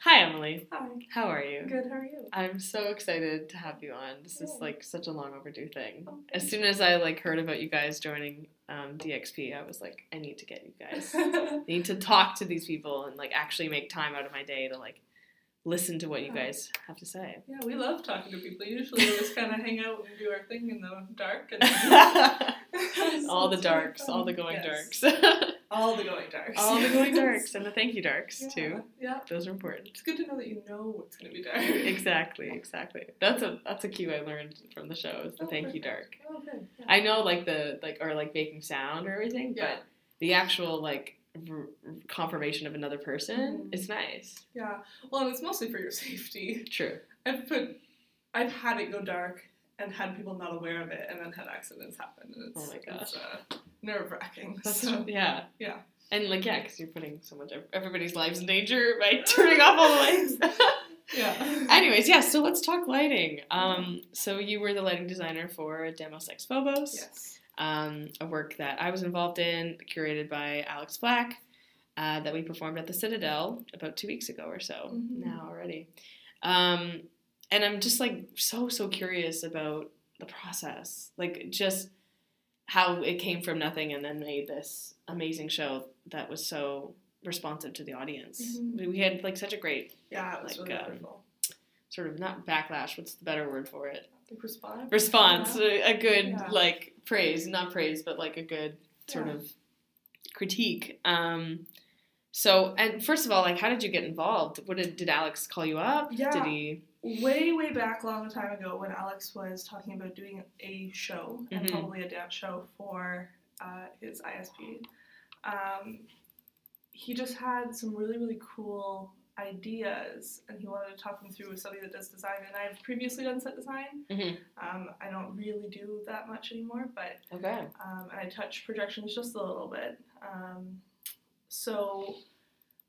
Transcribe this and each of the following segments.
Hi, Emily. Hi. How are you? Good, how are you? I'm so excited to have you on. This is like such a long overdue thing. Oh, as soon as I heard about you guys joining DXP, I was like, I need to get you guys. I need to talk to these people and actually make time out of my day to listen to what you guys have to say. Yeah, we love talking to people. Usually we just kind of hang out and do our thing in the dark. And all the darks, all the going darks. All the going darks. All the going darks and the thank you darks too. Yeah. Those are important. It's good to know that you know what's going to be dark. Exactly. That's a cue I learned from the show is the thank you dark. Oh, good. Yeah. I know making sound or everything, but the actual confirmation of another person is nice. Yeah. Well, and it's mostly for your safety. True. I've had it go dark and had people not aware of it and then had accidents happen. And oh my gosh. It's nerve-wracking. Yeah. Yeah. And because you're putting so much everybody's lives in danger by turning off all the lights. Yeah. Anyways, so let's talk lighting. So you were the lighting designer for Deimos X Phobos. Yes. A work that I was involved in, curated by Flack, that we performed at the Citadel about 2 weeks ago or so now already. And I'm just so curious about the process, just how it came from nothing and then made this amazing show that was so responsive to the audience. We had such a great it was really wonderful. Sort of not backlash. What's the better word for it? Response. A good praise, not praise, but a good sort of critique. So, and first of all, how did you get involved? Did Alex call you up? Yeah. Did he? Way back a long time ago when Alex was talking about doing a show, and probably a dance show for his ISP. He just had some really cool ideas, and he wanted to talk them through with somebody that does design, and I've previously done set design. I don't really do that much anymore, but okay. And I touch projections just a little bit. So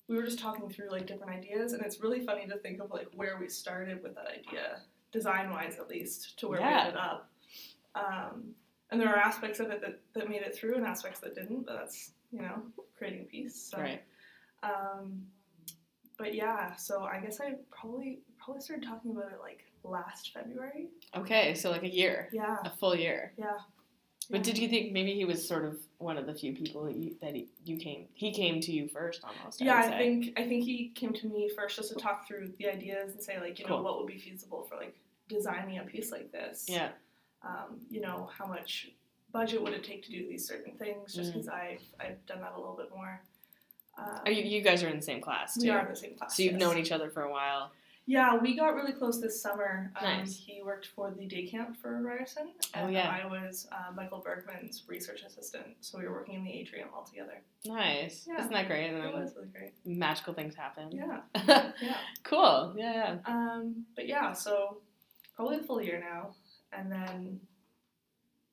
we were just talking through different ideas, and it's really funny to think of where we started with that idea, design-wise at least, to where we ended up. And there are aspects of it that made it through and aspects that didn't, but that's, creating a piece. So. Right. But yeah, so I guess I probably started talking about it last February. Okay, so a year. Yeah. A full year. Yeah. But did you think maybe he was sort of one of the few people he came to you first almost? Yeah, I think he came to me first just to talk through the ideas and say cool. What would be feasible for designing a piece like this. Yeah. How much budget would it take to do these certain things? Just because I've done that a little bit more. You guys are in the same class too. We are in the same class. So you've known each other for a while. Yeah, we got really close this summer. Nice. He worked for the day camp for Ryerson, and I was Michael Bergman's research assistant, so we were working in the atrium all together. Nice. Yeah. Isn't that great? And it was really great. Magical things happen. Yeah. Yeah. Cool. Yeah. But yeah, so probably a full year now, and then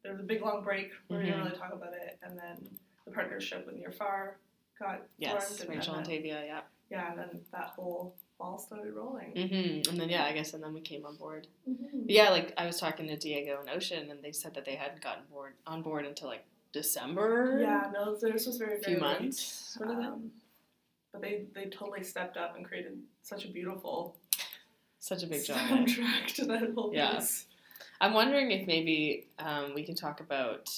there was a big long break where we didn't really talk about it, and then the partnership with NEAR&FAR got formed. Rachel and Tavia, yeah. Yeah, and then that whole ball started rolling. And then, and then we came on board. Yeah, I was talking to Diego and Ocean, and they said that they hadn't gotten on board until, December? Yeah, no, this was very, very few months. But they totally stepped up and created such a beautiful... Such a big job. Soundtrack to that whole piece. I'm wondering if maybe we can talk about...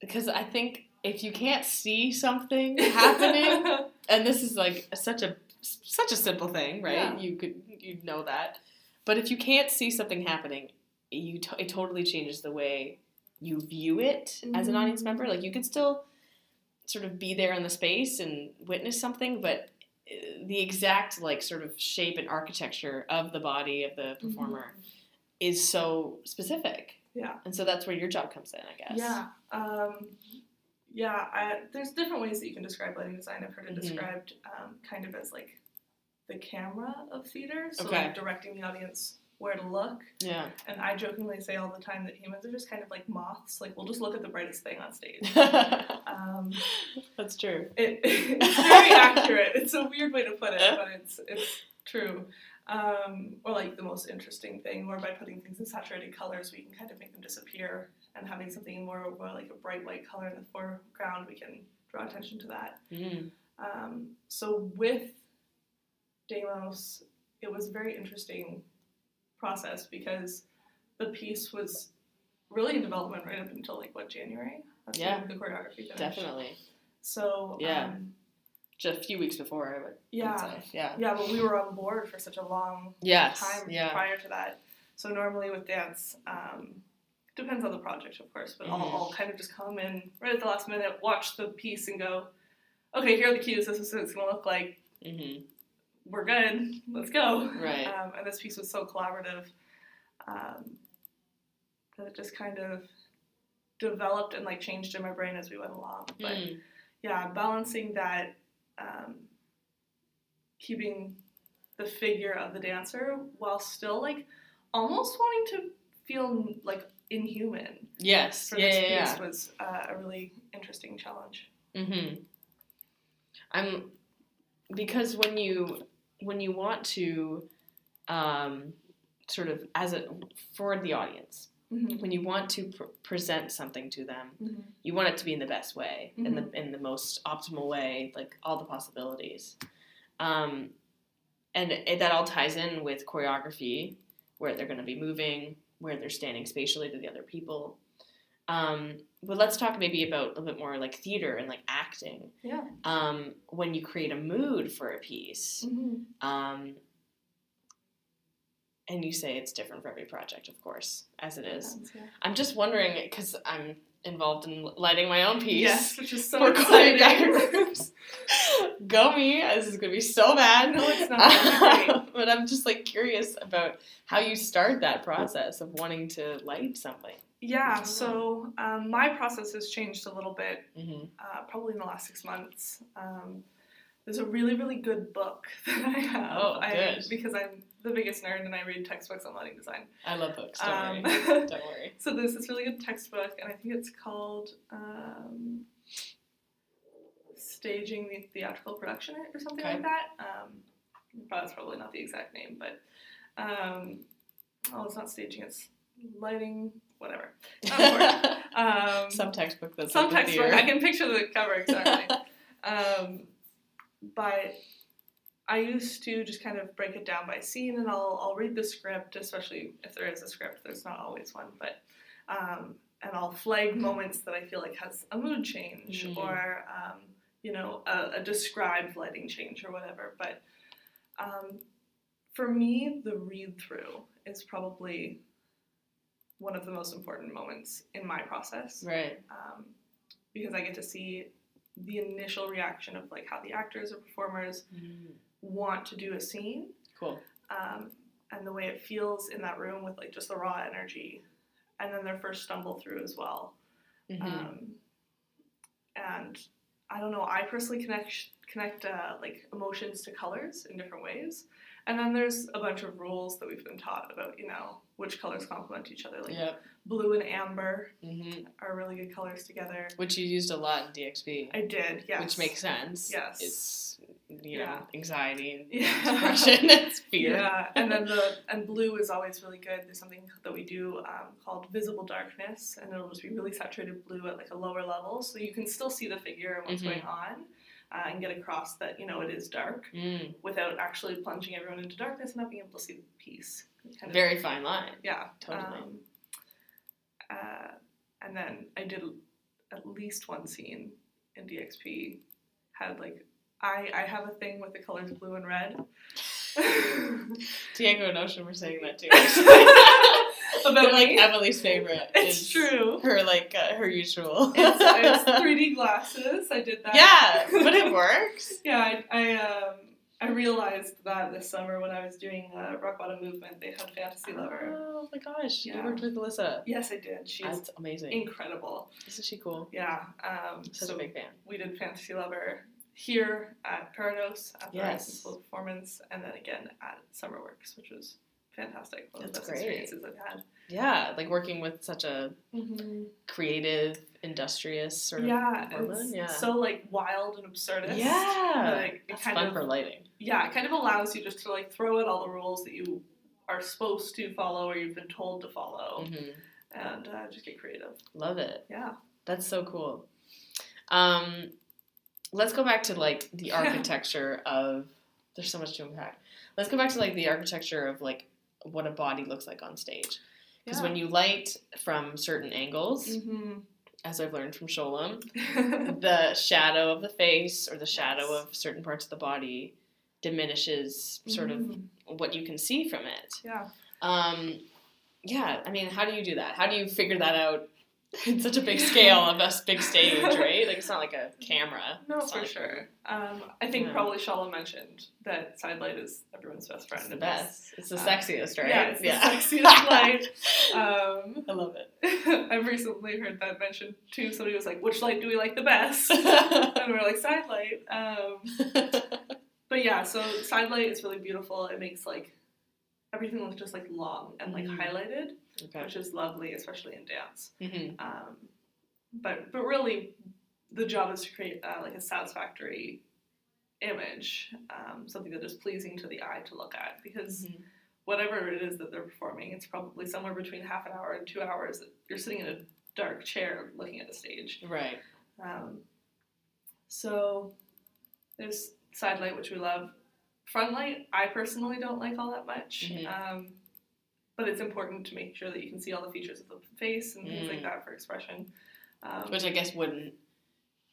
Because I think if you can't see something happening, and this is such a simple thing, right? Yeah. You'd know that, but if you can't see something happening, it totally changes the way you view it as an audience member. You could still sort of be there in the space and witness something, but the exact sort of shape and architecture of the body of the performer is so specific. Yeah, and so that's where your job comes in, I guess. Yeah. There's different ways that you can describe lighting design. I've heard it described kind of as the camera of theater, so directing the audience where to look. Yeah. And I jokingly say all the time that humans are just kind of like moths. We'll just look at the brightest thing on stage. That's true. It's very accurate. It's a weird way to put it, but it's true. Or the most interesting thing, or by putting things in saturated colors, we can kind of make them disappear, and having something more of a bright white color in the foreground, we can draw attention to that. So with Deimos, it was a very interesting process because the piece was really in development right up until January. That's when the choreography finished. Definitely. So just a few weeks before, I would say. Yeah, but we were on board for such a long time prior to that. So normally with dance, depends on the project, of course, but I'll kind of just come in right at the last minute, watch the piece, and go, okay, here are the cues. This is what it's going to look like. Mm-hmm. We're good. Let's go. Right. And this piece was so collaborative that it just kind of developed and changed in my brain as we went along. But balancing that, keeping the figure of the dancer while still almost wanting to feel inhuman. Yes. For this piece was a really interesting challenge. Mm-hmm. Because when you want to sort of for the audience, when you want to present something to them, you want it to be in the best way, in the most optimal way, all the possibilities. And that all ties in with choreography, where they're going to be moving, where they're standing spatially to the other people. But let's talk maybe about a little bit more theater and acting. Yeah. When you create a mood for a piece, and you say it's different for every project, of course, as it is. Yeah. I'm just wondering, because I'm involved in lighting my own piece. Yes, which is so exciting. Go me, this is going to be so bad. No, it's not. But I'm just curious about how you start that process of wanting to light something. Yeah, so my process has changed a little bit, probably in the last 6 months. There's a really, really good book that I have. Oh, good. Because I'm the biggest nerd and I read textbooks on lighting design. I love books, don't worry. So there's this really good textbook, and I think it's called Staging the Theatrical Production or something like that. That's probably not the exact name, but it's not staging, it's lighting, whatever. Some textbook that's some textbook. I can picture the cover exactly. But I used to just kind of break it down by scene, and I'll read the script, especially if there is a script. There's not always one, but and I'll flag moments that I feel has a mood change or a described lighting change or whatever. But for me, the read through is probably one of the most important moments in my process, right? Because I get to see the initial reaction of how the actors or performers want to do a scene. Cool. And the way it feels in that room with just the raw energy, and then their first stumble through as well. And I don't know, I personally connect emotions to colors in different ways. And then there's a bunch of rules that we've been taught about, which colors complement each other. Blue and amber are really good colors together. Which you used a lot in DXB. I did, yes. Which makes sense. Yes. It's, anxiety and depression and fear. Yeah, and then and blue is always really good. There's something that we do called visible darkness, and it'll just be really saturated blue at a lower level, so you can still see the figure and what's going on. And get across that, it is dark without actually plunging everyone into darkness and not being able to see the piece. Very fine line. Yeah. Totally. And then I did at least one scene in DXP. Had I have a thing with the colors blue and red. Diego and Ocean were saying that too. About Emilie's favorite. It's true. Her her usual. It's 3D glasses. I did that. Yeah, but it works. Yeah, I realized that this summer when I was doing Rock Bottom Movement, they had Fantasy Lover. Oh my gosh, you worked with Alyssa. Yes, I did. She's amazing. Incredible. Isn't she cool? Yeah. Such a big fan. We did Fantasy Lover here at Parados at the Rise School of Performance, and then again at Summer Works, which was fantastic. One of the best experiences I've had. Yeah, working with such a creative, industrious sort of woman. Yeah, so wild and absurdist. Yeah, it's fun for lighting. Yeah, it kind of allows you just to throw out all the rules that you are supposed to follow or you've been told to follow, and just get creative. Love it. Yeah, that's so cool. Let's go back to the architecture of There's so much to unpack. Let's go back to, like, the architecture of, like, what a body looks like on stage. Because when you light from certain angles, as I've learned from Sholem, the shadow of the face or the shadow of certain parts of the body diminishes sort of what you can see from it. Yeah. Yeah, I mean, how do you do that? How do you figure that out in such a big scale of a big stage, right? Like, it's not like a camera. No, for sure. I think probably Shala mentioned that side light is everyone's best friend. It's the best. It's the sexiest, right? Yeah, it's the sexiest light. I love it. I've recently heard that mentioned too. Somebody was like, which light do we like the best? And we're like, side light. But yeah, so side light is really beautiful. It makes, like, everything looks just, like, long and, like, highlighted, which is lovely, especially in dance. But really, the job is to create, like, a satisfactory image, something that is pleasing to the eye to look at, because whatever it is that they're performing, it's probably somewhere between half an hour and 2 hours that you're sitting in a dark chair looking at the stage. Right. So there's side light, which we love. Front light, I personally don't like all that much, but it's important to make sure that you can see all the features of the face and things like that for expression. Which I guess wouldn't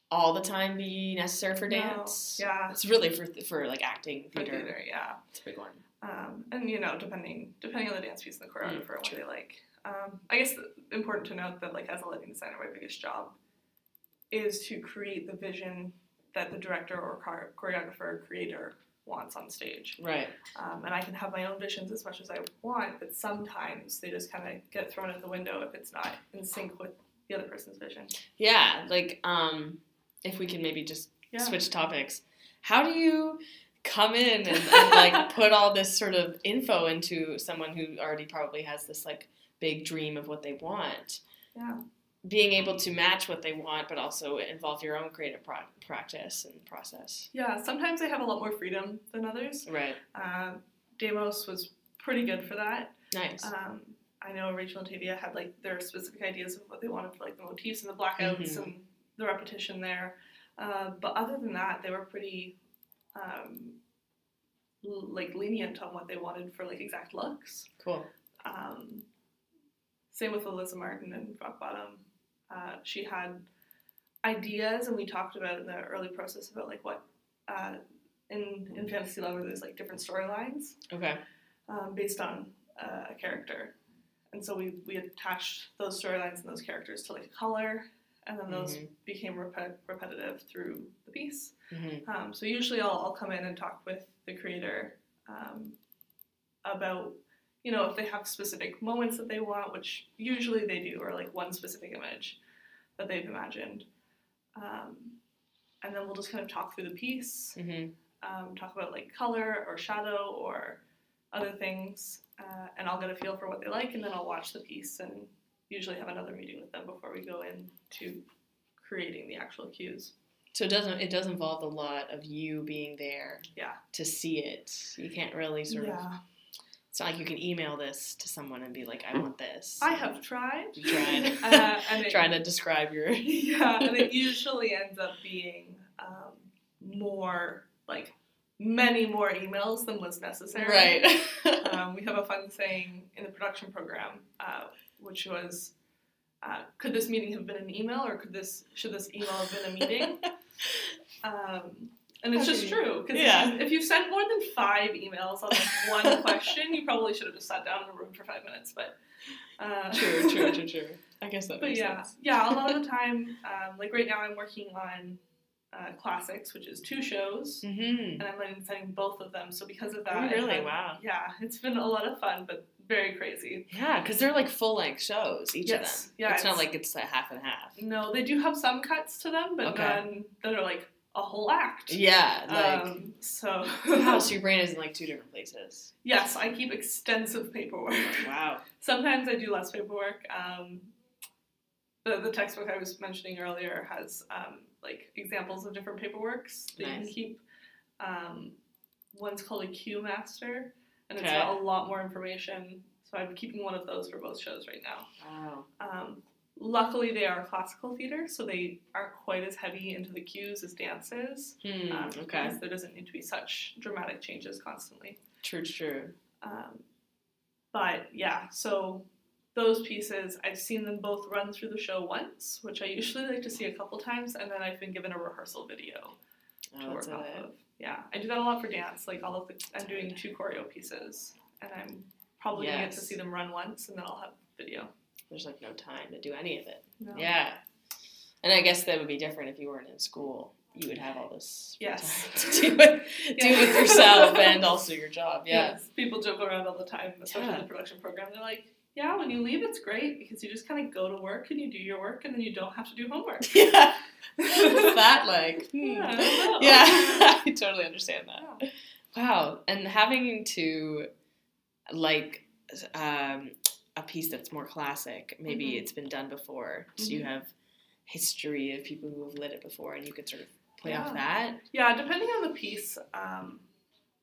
all the time be necessary for dance. No, yeah. It's really for like acting, theater. For theater, yeah. It's a big one. And, you know, depending on the dance piece and the choreographer, what they like. I guess important to note that, like, as a lighting designer, my biggest job is to create the vision that the director or choreographer or creator wants on stage. Right. And I can have my own visions as much as I want, but sometimes they just kind of get thrown out the window if it's not in sync with the other person's vision. Yeah, like, if we can maybe just switch topics. How do you come in and like, put all this sort of info into someone who already probably has this, like, big dream of what they want? Yeah. Being able to match what they want, but also involve your own creative practice and process. Yeah, sometimes I have a lot more freedom than others. Right. Deimos was pretty good for that. Nice. I know Rachel and Tavia had, like, their specific ideas of what they wanted for, like, the motifs and the blackouts and the repetition there. But other than that, they were pretty, like, lenient on what they wanted for, like, exact looks. Cool. Same with Alyssa Martin and Rock Bottom. She had ideas, and we talked about in the early process about, like, what in Fantasy Lover there's, like, different storylines. Okay. Based on a character, and so we attached those storylines and those characters to, like, a color, and then those became repetitive through the piece. So usually I'll come in and talk with the creator about, you know, if they have specific moments that they want, which usually they do, or, like, one specific image that they've imagined. And then we'll just kind of talk through the piece, talk about, like, color or shadow or other things, and I'll get a feel for what they like, and then I'll watch the piece and usually have another meeting with them before we go into creating the actual cues. So it does involve a lot of you being there to see it. You can't really sort of... It's not like you can email this to someone and be like, I want this. I have tried. You tried. And trying to describe your... and it usually ends up being more, like, many more emails than was necessary. Right. We have a fun saying in the production program, which was, could this meeting have been an email, or should this email have been a meeting? And it's just true, because if you sent more than 5 emails on, like, one question, you probably should have just sat down in a room for 5 minutes, but... True. I guess that makes sense. Yeah, a lot of the time, like, right now I'm working on Classics, which is 2 shows, and I'm setting both of them, so because of that... Oh, really? Wow. Yeah, it's been a lot of fun, but very crazy. Yeah, because they're, like, full-length shows, each of them. Yeah, it's not like it's a half and half. No, they do have some cuts to them, but none that are, like, a whole act. Yeah, like... so your brain is in, like, 2 different places. Yes, I keep extensive paperwork. Wow. Sometimes I do less paperwork. The textbook I was mentioning earlier has, like, examples of different paperworks that you can keep. One's called a Q Master, and it's got a lot more information. So I'm keeping one of those for both shows right now. Wow. luckily they are classical theater, so they aren't quite as heavy into the cues as dance is. Okay. Because there doesn't need to be such dramatic changes constantly. True. But yeah, so those pieces, I've seen them both run through the show once, which I usually like to see a couple times, and then I've been given a rehearsal video to work off of. Yeah, I do that a lot for dance. Like I'm doing 2 choreo pieces, and I'm probably gonna get to see them run once, and then I'll have video. There's like no time to do any of it. No. Yeah, and I guess that would be different if you weren't in school. You would have all this time to do with yourself and also your job. Yeah. Yes, people joke around all the time, especially in the production program. They're like, yeah, when you leave, it's great because you just kind of go to work and you do your work and then you don't have to do homework. Yeah. What's that like? Yeah, I don't know. Yeah, I totally understand that. Yeah. Wow. And having to, like, a piece that's more classic, maybe it's been done before, so you have history of people who have lit it before and you could sort of play off that. Yeah, depending on the piece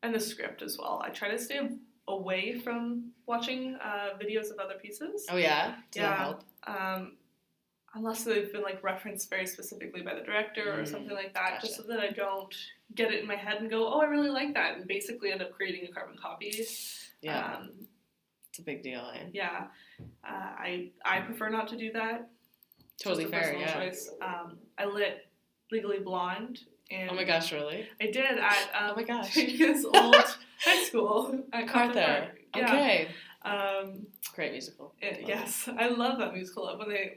and the script as well. I try to stay away from watching videos of other pieces. Oh yeah? Does that help? Unless they've been like referenced very specifically by the director or something like that, just so that I don't get it in my head and go, oh, I really like that, and basically end up creating a carbon copy. Yeah. It's a big deal, eh? Yeah. I prefer not to do that. Totally fair, yeah. Choice. I lit Legally Blonde. And oh my gosh, really? I did at oh my gosh. his old high school at Cartha. Yeah. Okay. Great musical. Yes, I love that musical.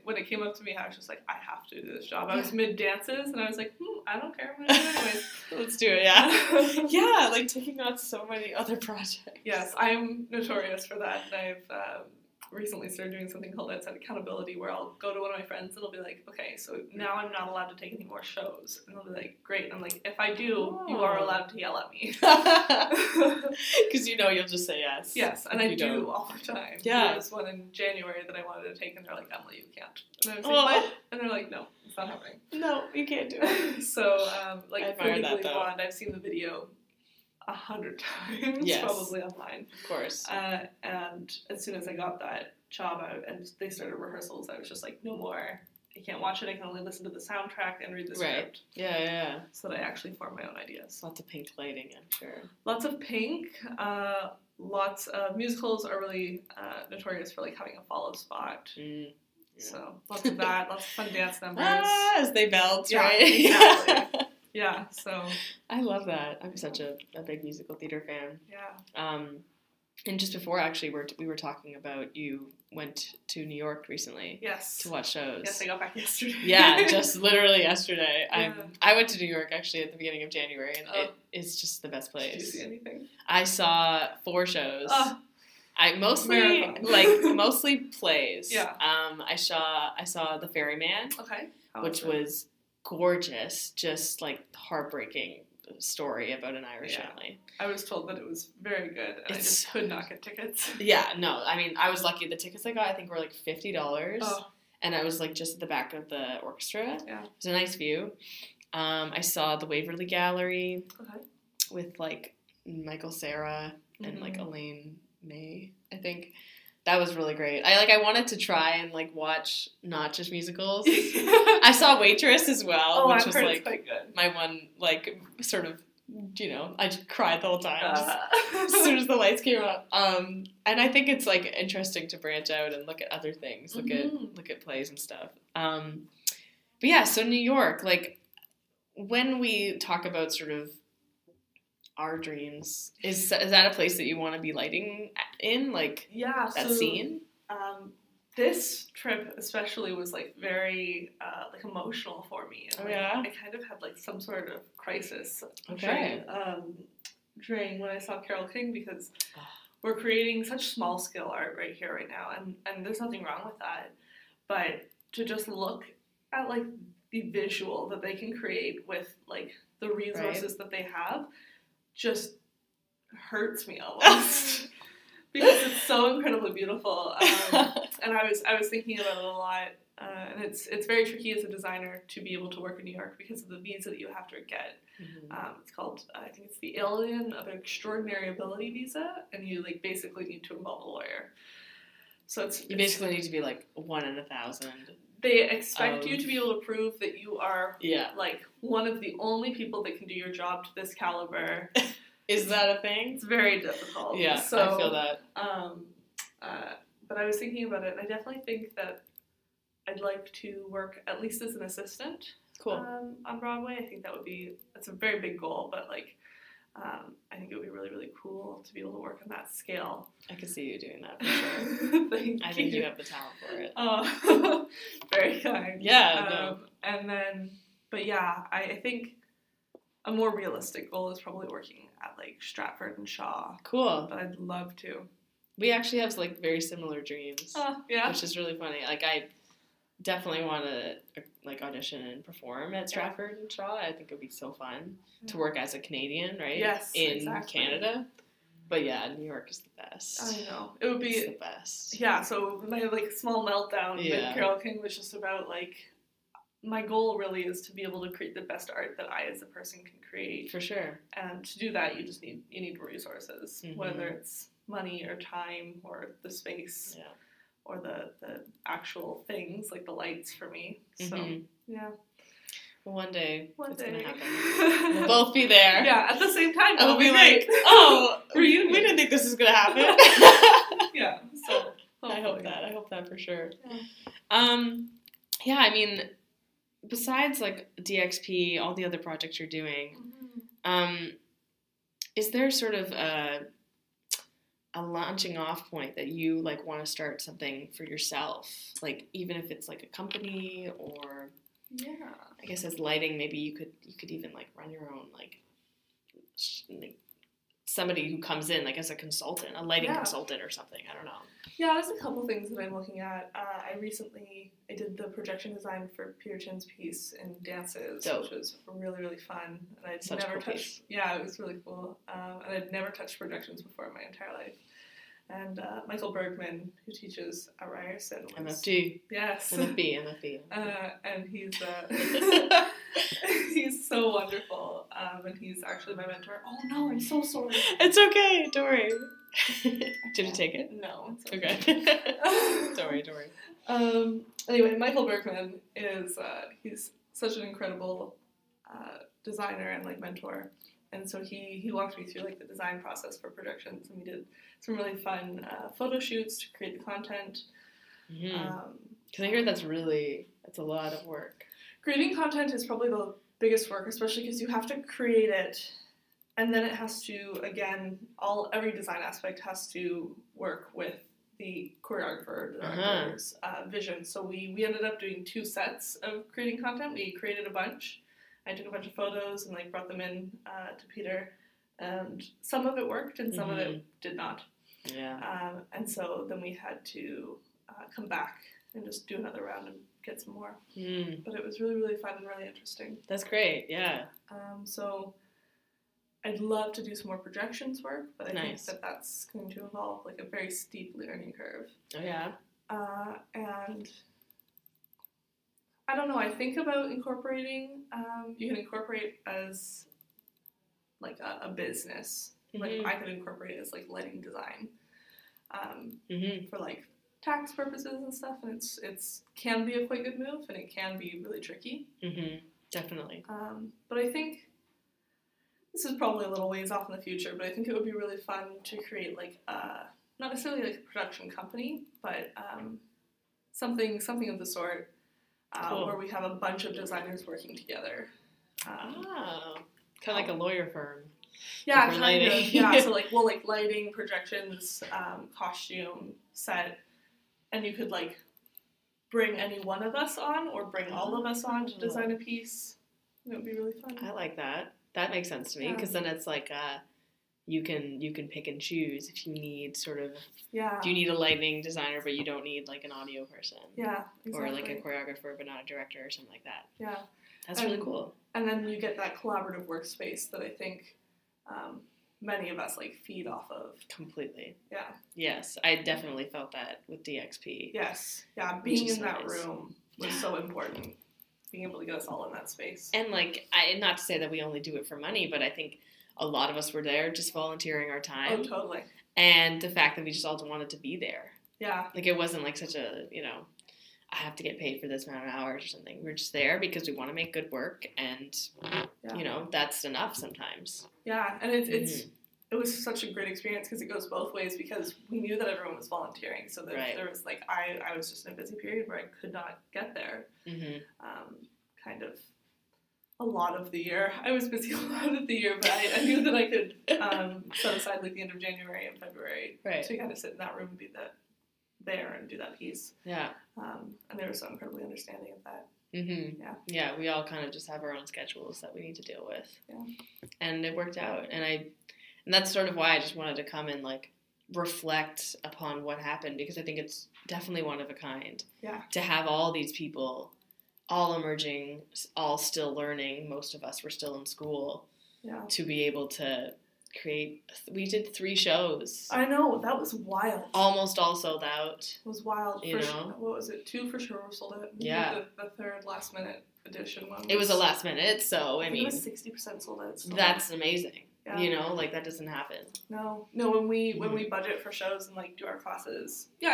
When it came up to me, I was just like, I have to do this job. I was mid dances, and I was like, I don't care. I'm gonna do it anyways. Let's do it. Yeah. Yeah, like taking on so many other projects. Yes, I'm notorious for that, and I've recently started doing something called outside accountability, where I'll go to one of my friends and it'll be like, okay, so now I'm not allowed to take any more shows, and they'll be like, great, and I'm like, if I do, you are allowed to yell at me, because you know you'll just say yes. Yes, and I do all the time. Yeah. There was one in January that I wanted to take, and they're like, Emily, you can't, and I was like, what? And they're like, no, it's not happening. No, you can't do it. So like for Legally Blonde, I've seen the video 100 times, yes. Probably online. Of course. And as soon as I got that job out and they started rehearsals, I was just like, no more. I can't watch it. I can only listen to the soundtrack and read the script. Yeah. So that I actually form my own ideas. Lots of pink lighting, I'm sure. Lots of pink. Lots of musicals are really notorious for like having a follow spot. Yeah. So lots of that. Lots of fun dance numbers. As they belt, right? Exactly. Yeah, so I love that. I'm such a big musical theater fan. Yeah. And just before, actually, we were talking about you went to New York recently. Yes. To watch shows. Yes, I got back yesterday. Yeah, just literally yesterday. Yeah. I went to New York actually at the beginning of January, and it's just the best place. Did you see anything? I saw 4 shows. I mostly plays. Yeah. I saw The Ferryman. Okay. Which was gorgeous, just like heartbreaking story about an Irish family. I was told that it was very good, and I just could not get tickets. Yeah, no, I mean, I was lucky. The tickets I got, I think, were like $50, and I was like just at the back of the orchestra. Yeah, it was a nice view. I saw the Waverly Gallery with like Michael Cera and like Elaine May, I think. That was really great. I wanted to try and like watch not just musicals. I saw Waitress as well, which was like quite good. My one like sort of, I just cried the whole time as soon as the lights came on. And I think it's like interesting to branch out and look at other things, look at plays and stuff. But yeah, so New York, like when we talk about sort of our dreams, is that a place that you want to be lighting in, like that scene? This trip especially was like very like emotional for me. And, I kind of had like some sort of crisis during when I saw Carole King, because we're creating such small scale art right here right now, and there's nothing wrong with that, but to just look at like the visual that they can create with like the resources that they have just hurts me almost because it's so incredibly beautiful. And I was thinking about it a lot, and it's very tricky as a designer to be able to work in New York because of the visa that you have to get. It's called, I think it's the Alien of Extraordinary Ability visa, and you like basically need to involve a lawyer. So you basically need to be like 1 in 1,000. They expect you to be able to prove that you are Yeah. like one of the only people that can do your job to this caliber. Is that a thing? It's very difficult. Yeah, so, I feel that. But I was thinking about it, and I definitely think that I'd like to work at least as an assistant. Cool. On Broadway. I think that's a very big goal, but like I think it would be really, really cool to be able to work on that scale. I can see you doing that for sure. I think you have the talent for it. Oh, very kind. Yeah. No. And then, but yeah, I think a more realistic goal is probably working at like Stratford and Shaw. Cool. But I'd love to. We actually have like very similar dreams. Yeah. Which is really funny. Like I definitely want to like audition and perform at Stratford and Shaw. I think it would be so fun to work as a Canadian, right? Yes, in exactly. Canada. But yeah, New York is the best. I know. It would be it's the best. Yeah, so my like small meltdown with Carole King was just about like my goal really is to be able to create the best art that I as a person can create. For sure. And to do that you need resources, whether it's money or time or the space. Yeah. Or the actual things, like the lights for me. So, yeah. Well, one day it's going to happen. We'll We'll both be there. Yeah, at the same time. And we'll be like, oh, we didn't think this was going to happen. Yeah, so. I hope that for sure. Yeah. Yeah, I mean, besides, like, DXP, all the other projects you're doing, is there sort of a launching off point that you like want to start something for yourself, like even if it's like a company or I guess as lighting, maybe you could even like run your own like somebody who comes in like as a consultant, a lighting consultant or something. I don't know. Yeah, there's a couple things that I'm looking at. I did the projection design for Peter Chin's piece in Dances, which was really, really fun. And I'd never touched. Yeah, it was really cool. And I'd never touched projections before in my entire life. And Michael Bergman, who teaches at Ryerson, was MFG. Yes. MFB. And he's so wonderful. And he's actually my mentor. Oh no, I'm so sorry. It's okay. Don't worry. Did you take it? No. It's okay. Don't worry. Anyway, Michael Bergman is he's such an incredible designer and like mentor, and so he walked me through like the design process for projections, and we did some really fun photo shoots to create the content. Because I hear that's a lot of work. Creating content is probably the biggest work, especially because you have to create it. And then it has to, again, every design aspect has to work with the choreographer, the director's vision. So we ended up doing 2 sets of creating content. We created a bunch. I took a bunch of photos and like brought them in to Peter. And some of it worked and some of it did not. Yeah. And so then we had to come back and just do another round and get some more. But it was really, really fun and really interesting. That's great, yeah. So I'd love to do some more projections work, but I think that that's going to involve like a very steep learning curve. Oh yeah. And I don't know, I think about incorporating, you can incorporate as like a business. Like I could incorporate it as like lighting design for like tax purposes and stuff, and it's can be a quite good move, and it can be really tricky. Definitely. But I think this is probably a little ways off in the future, but I think it would be really fun to create like not necessarily like a production company, but something of the sort where we have a bunch of designers working together. Kind of like a lawyer firm. Yeah, kind of. Yeah, so like lighting, projections, costume, set, and you could like bring any one of us on or bring all of us on to design a piece. It would be really fun. I like that. That makes sense to me because then it's like you can pick and choose if you need sort of do you need a lighting designer but you don't need like an audio person exactly. Or like a choreographer but not a director or something like that. That's really cool. And then you get that collaborative workspace that I think many of us like feed off of. Completely. Yeah. Yes, I definitely felt that with DXP. Yes. Yeah, being in that room was so important. Being able to get us all in that space. And like, not to say that we only do it for money, but I think a lot of us were there just volunteering our time. Oh, totally. And the fact that we just all wanted to be there. Yeah. Like, it wasn't like such a, I have to get paid for this amount of hours or something. We're just there because we want to make good work, and, that's enough sometimes. Yeah, and it was such a great experience because it goes both ways, because we knew that everyone was volunteering, so that there was, like, I was just in a busy period where I could not get there. Kind of a lot of the year. I was busy a lot of the year, but I knew that I could set aside, like, the end of January and February to kind of sit in that room and be there and do that piece. Yeah. And they were so incredibly understanding of that. Yeah, we all kind of just have our own schedules that we need to deal with. Yeah. And it worked out. And that's sort of why I just wanted to come and, like, reflect upon what happened, because I think it's definitely one of a kind. Yeah. To have all these people all emerging, all still learning, most of us were still in school, to be able to we did 3 shows. I know, that was wild. Almost all sold out. It was wild. What was it? 2 for sure were sold out. Yeah. The third last minute edition one. It was a last minute, so I mean. It was 60% sold out. That's amazing. Yeah. Like, that doesn't happen. No, when we budget for shows and, like, do our classes. Yeah,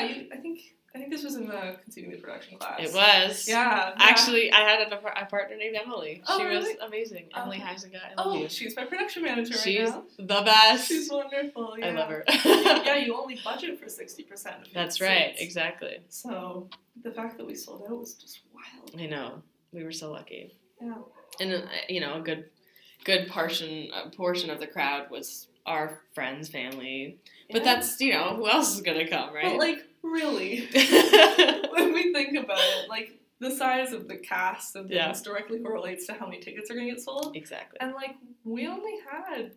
I think this was in the conceiving the production class. It was. Yeah. Actually, I had a partner named Emily. Oh, she really? was amazing. Emily Heisinger. I love you. She's my production manager right now. She's the best. She's wonderful. Yeah. I love her. Yeah, you only budget for 60% of it. That's right. Exactly. So the fact that we sold out was just wild. I know. We were so lucky. Yeah. And a good portion of the crowd was our friends, family. But that's, who else is gonna come, right? But, like, really, when we think about it, like, the size of the cast of things directly correlates to how many tickets are going to get sold. Exactly. And, like, we only had,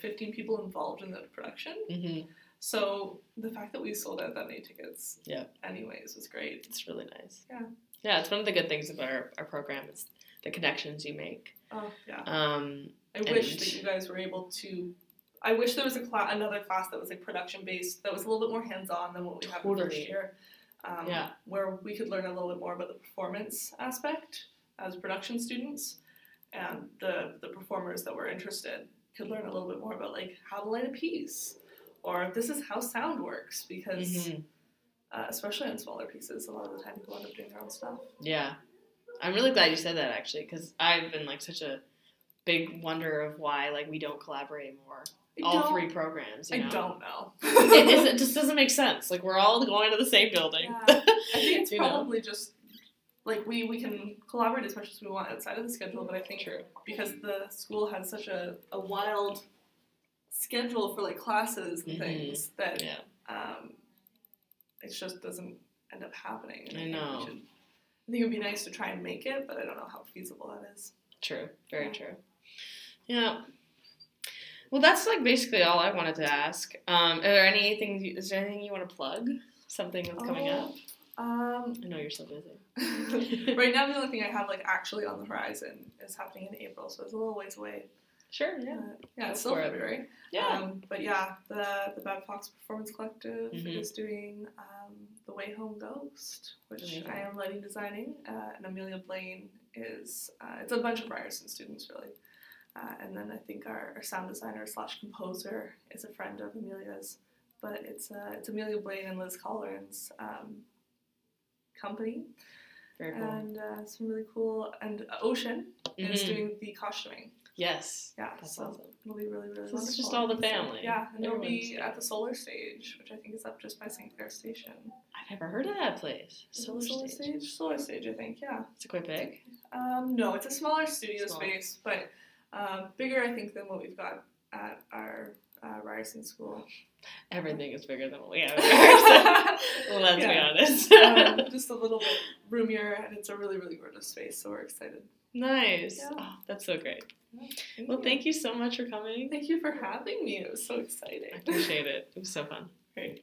15 people involved in the production? Mm-hmm. So the fact that we sold out that many tickets anyways was great. It's really nice. Yeah. Yeah, it's one of the good things about our program is the connections you make. Oh, yeah. I wish that you guys were able to... I wish there was another class that was, like, production-based, that was a little bit more hands-on than what we have in the first year. Where we could learn a little bit more about the performance aspect as production students, and the performers that were interested could learn a little bit more about, like, how to light a piece, or this is how sound works, because especially on smaller pieces, a lot of the time people end up doing their own stuff. Yeah. I'm really glad you said that, actually, because I've been, like, such a big wonder of why, like, we don't collaborate more. All 3 programs, I don't know. It just doesn't make sense. Like, we're all going to the same building. Yeah. I think it's probably just, like, we can collaborate as much as we want outside of the schedule, but I think because the school has such a wild schedule for, like, classes and things that it just doesn't end up happening. And I know. I think it would be nice to try and make it, but I don't know how feasible that is. True. Very true. Yeah. Well, that's, like, basically all I wanted to ask. Is there anything you want to plug? Something that's coming up? I know you're so busy. Right now, the only thing I have, like, actually on the horizon is happening in April, so it's a little ways away. Sure, yeah. It's still February. Yeah. But yeah, the Bad Fox Performance Collective is doing The Way Home Ghost, which I am lighting designing, and Amelia Blaine is, it's a bunch of Ryerson students, really. And then I think our sound designer / composer is a friend of Amelia's, but it's Amelia Blaine and Liz Collin's company. Very cool. And it's really cool. And Ocean is doing the costuming. Yes. Yeah, that's so awesome. It'll be really, really wonderful. It's just all the family. Yeah, and it'll be at the Solar Stage, which I think is up just by St. Clair Station. I've never heard of that place. Solar Stage? Solar Stage, I think, yeah. Is it quite big? No, it's a smaller studio space, but bigger, I think, than what we've got at our Ryerson School. Everything is bigger than what we have at Ryerson. Well, let's be honest. Just a little bit roomier, and it's a really, really gorgeous space, so we're excited. Nice. Yeah. Oh, that's so great. Thank you so much for coming. Thank you for having me. It was so exciting. I appreciate it. It was so fun. Great.